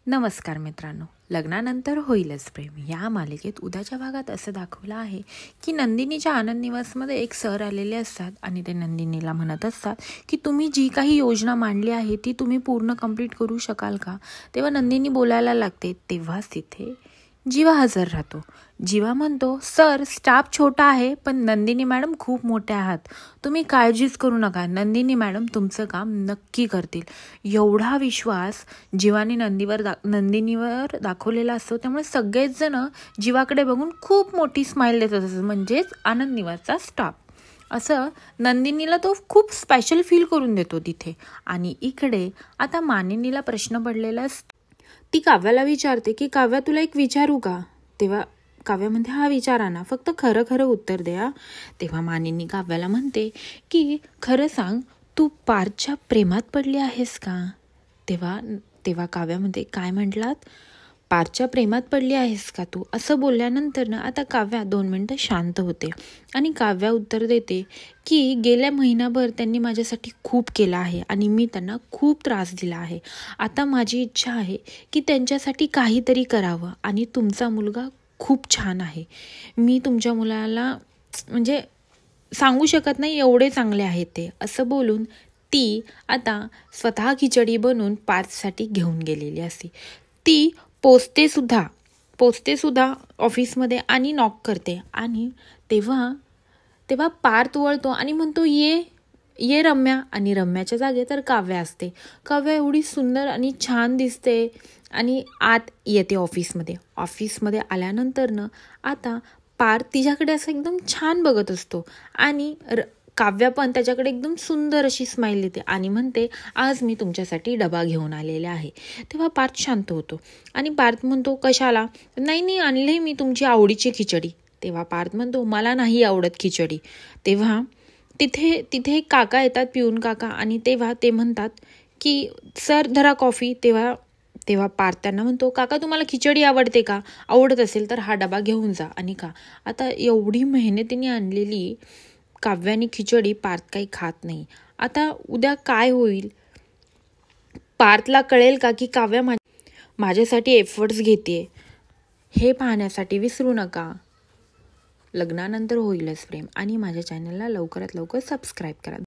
नमस्कार मित्रांनो, लग्नानंतर होईलच प्रेम या मालिकेत उद्याच्या भागात असं दाखवलं आहे की नंदिनीच्या आनंद निवासमध्ये एक सर आलेले असतात आणि ते नंदिनीला म्हणत असतात की तुम्ही जी काही योजना मांडली आहे ती तुम्ही पूर्ण कंप्लीट करू शकाल का. तेव्हा नंदिनी बोलायला लागते. तेव्हाच तिथे जीवा हजर राहतो. जीवा म्हणतो, सर स्टाफ छोटा आहे पण नंदिनी मॅडम खूप मोठ्या आहात, तुम्ही काळजीच करू नका, नंदिनी मॅडम तुमचं काम नक्की करतील. एवढा विश्वास जीवाने नंदिनीवर दाखवलेला असतो. त्यामुळे सगळेच जण जीवाकडे बघून खूप मोठी स्माईल देतात, म्हणजेच आनंद निवासचा स्टाफ. असं नंदिनीला तो खूप स्पेशल फील करून देतो तिथे. आणि इकडे आता मानिनीला प्रश्न पडलेला असतो. ती काव्याला विचारते की काव्या तुला एक विचारू का. तेव्हा काव्या म्हणते हा विचारा ना, फक्त खरं खरं उत्तर द्या. तेव्हा मानिनी काव्याला म्हणते की खरं सांग, तू पार्थच्या प्रेमात पडली आहेस का. तेव्हा तेव्हा काव्या म्हणते काय म्हटलात, पार्थच्या प्रेमात पडली आहेस का तू. असं बोलल्यानंतर ना आता काव्या 2 मिनिटं शांत होते आणि काव्या उत्तर देते की गेल्या महिनाभर त्यांनी माझ्यासाठी खूप केलं आहे आणि मी त्यांना खूप त्रास दिला आहे. आता माझी इच्छा आहे की त्यांच्यासाठी काहीतरी करावं आणि तुमचा मुलगा खूप छान आहे. मी तुमच्या मुलाला म्हणजे सांगू शकत नाही एवढे चांगले आहेत ते. असं बोलून ती आता स्वतः खिचडी बनवून पार्थसाठी घेऊन गेलेली असते. ती पोचते सुद्धा ऑफिसमध्ये आणि नॉक करते आणि तेव्हा पार्थ वळतो आणि म्हणतो ये रम्या. आणि रम्याच्या जागे तर काव्या असते. काव्या एवढी सुंदर आणि छान दिसते आणि आत येते ऑफिसमध्ये आल्यानंतर ना आता पार्थ तिच्याकडे असं एकदम छान बघत असतो आणि काव्या पण त्याच्याकडे एकदम सुंदर अशी स्माईल देते आणि म्हणते आज मी तुमच्यासाठी डबा घेऊन आलेले आहे. तेव्हा पार्थ शांत होतो आणि पार्थ म्हणतो कशाला. नाही आणले मी तुमची आवडीची खिचडी. तेव्हा पार्थ म्हणतो मला नाही आवडत खिचडी. तेव्हा तिथे काका येतात, पिऊन काका, आणि तेव्हा ते म्हणतात की सर धरा कॉफी. तेव्हा पार्थ त्यांना म्हणतो काका तुम्हाला खिचडी आवडते का, आवडत असेल तर हा डबा घेऊन जा. आणि का आता एवढी मेहनतीने आणलेली काव्यानी खिचडी पार्थ काही खात नाही. आता उद्या काय होईल, पार्थला कळेल का की काव्या माझ्यासाठी एफर्ट्स घेते. हे पाहण्यासाठी विसरू नका लग्नानंतर होईलच प्रेम आणि माझ्या चॅनलला लवकरात लवकर सबस्क्राईब करा.